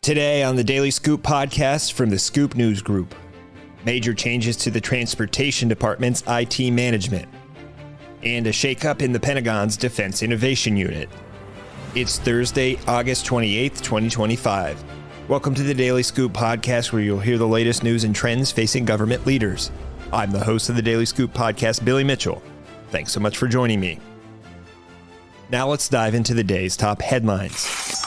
Today on the Daily Scoop podcast from the Scoop News Group. Major changes to the Transportation Department's IT management. And a shakeup in the Pentagon's Defense Innovation Unit. It's Thursday, August 28th, 2025. Welcome to the Daily Scoop podcast, where you'll hear the latest news and trends facing government leaders. I'm the host of the Daily Scoop podcast, Billy Mitchell. Thanks so much for joining me. Now let's dive into the day's top headlines.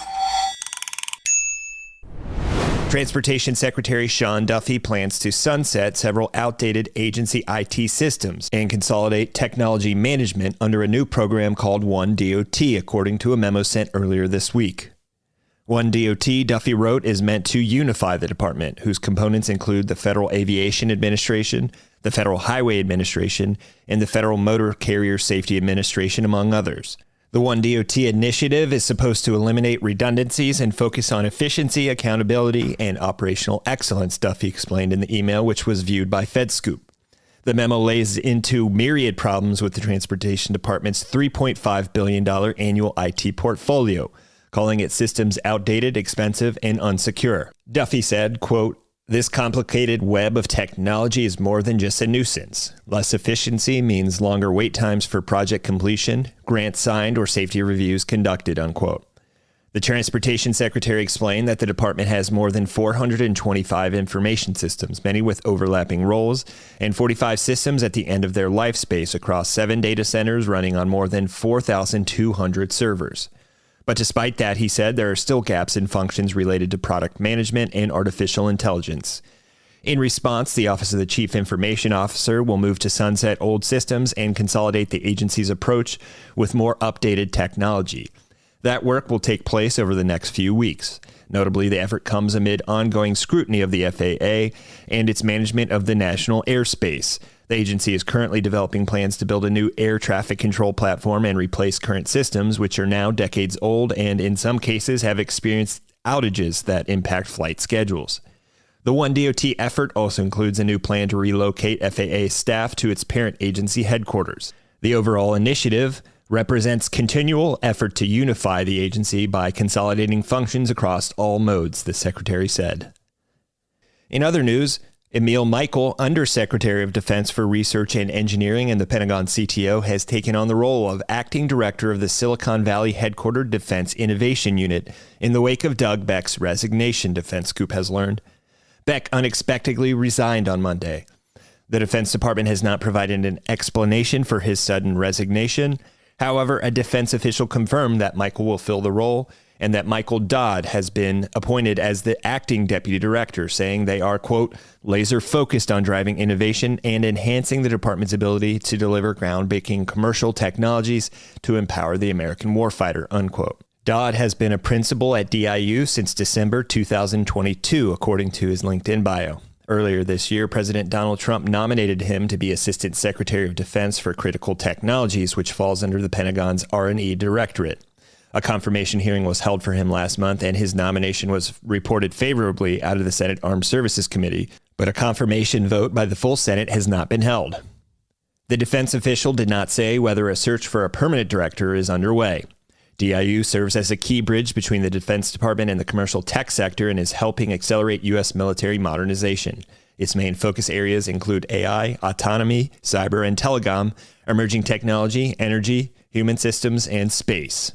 Transportation Secretary Sean Duffy plans to sunset several outdated agency IT systems and consolidate technology management under a new program called One DOT, according to a memo sent earlier this week. One DOT, Duffy wrote, is meant to unify the department, whose components include the Federal Aviation Administration, the Federal Highway Administration, and the Federal Motor Carrier Safety Administration, among others. The One DOT initiative is supposed to eliminate redundancies and focus on efficiency, accountability, and operational excellence, Duffy explained in the email, which was viewed by DefenseScoop. The memo lays into myriad problems with the Transportation Department's $3.5 billion annual IT portfolio, calling its systems outdated, expensive, and unsecure. Duffy said, quote, "This complicated web of technology is more than just a nuisance. Less efficiency means longer wait times for project completion, grants signed, or safety reviews conducted," unquote. The Transportation Secretary explained that the department has more than 425 information systems, many with overlapping roles, and 45 systems at the end of their life space across 7 data centers running on more than 4,200 servers. But despite that, he said, there are still gaps in functions related to product management and artificial intelligence. In response, the Office of the Chief Information Officer will move to sunset old systems and consolidate the agency's approach with more updated technology. That work will take place over the next few weeks. Notably, the effort comes amid ongoing scrutiny of the FAA and its management of the national airspace. The agency is currently developing plans to build a new air traffic control platform and replace current systems, which are now decades old and in some cases have experienced outages that impact flight schedules. The One DOT effort also includes a new plan to relocate FAA staff to its parent agency headquarters. The overall initiative represents continual effort to unify the agency by consolidating functions across all modes, the secretary said. In other news, Emil Michael, Undersecretary of Defense for Research and Engineering and the Pentagon CTO, has taken on the role of acting director of the Silicon Valley-headquartered Defense Innovation Unit in the wake of Doug Beck's resignation, DefenseScoop has learned. Beck unexpectedly resigned on Monday. The Defense Department has not provided an explanation for his sudden resignation. However, a defense official confirmed that Michael will fill the role and that Michael Dodd has been appointed as the acting deputy director, saying they are, quote, laser focused on driving innovation and enhancing the department's ability to deliver groundbreaking commercial technologies to empower the American warfighter, unquote. Dodd has been a principal at DIU since December 2022, according to his LinkedIn bio. Earlier this year, President Donald Trump nominated him to be Assistant Secretary of Defense for Critical Technologies, which falls under the Pentagon's R&E Directorate. A confirmation hearing was held for him last month, and his nomination was reported favorably out of the Senate Armed Services Committee, but a confirmation vote by the full Senate has not been held. The defense official did not say whether a search for a permanent director is underway. DIU serves as a key bridge between the Defense Department and the commercial tech sector and is helping accelerate U.S. military modernization. Its main focus areas include AI, autonomy, cyber and telecom, emerging technology, energy, human systems, and space.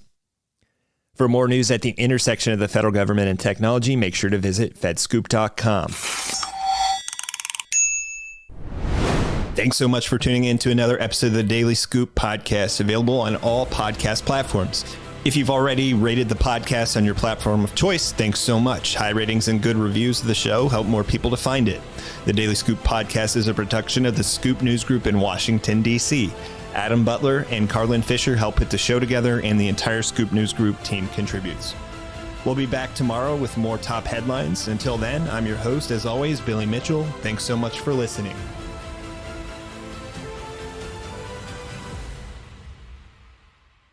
For more news at the intersection of the federal government and technology, make sure to visit fedscoop.com. Thanks so much for tuning in to another episode of the Daily Scoop podcast, available on all podcast platforms. If you've already rated the podcast on your platform of choice, thanks so much. High ratings and good reviews of the show help more people to find it. The Daily Scoop podcast is a production of the Scoop News Group in Washington, D.C. Adam Butler and Carlin Fisher help put the show together, and the entire Scoop News Group team contributes. We'll be back tomorrow with more top headlines. Until then, I'm your host, as always, Billy Mitchell. Thanks so much for listening.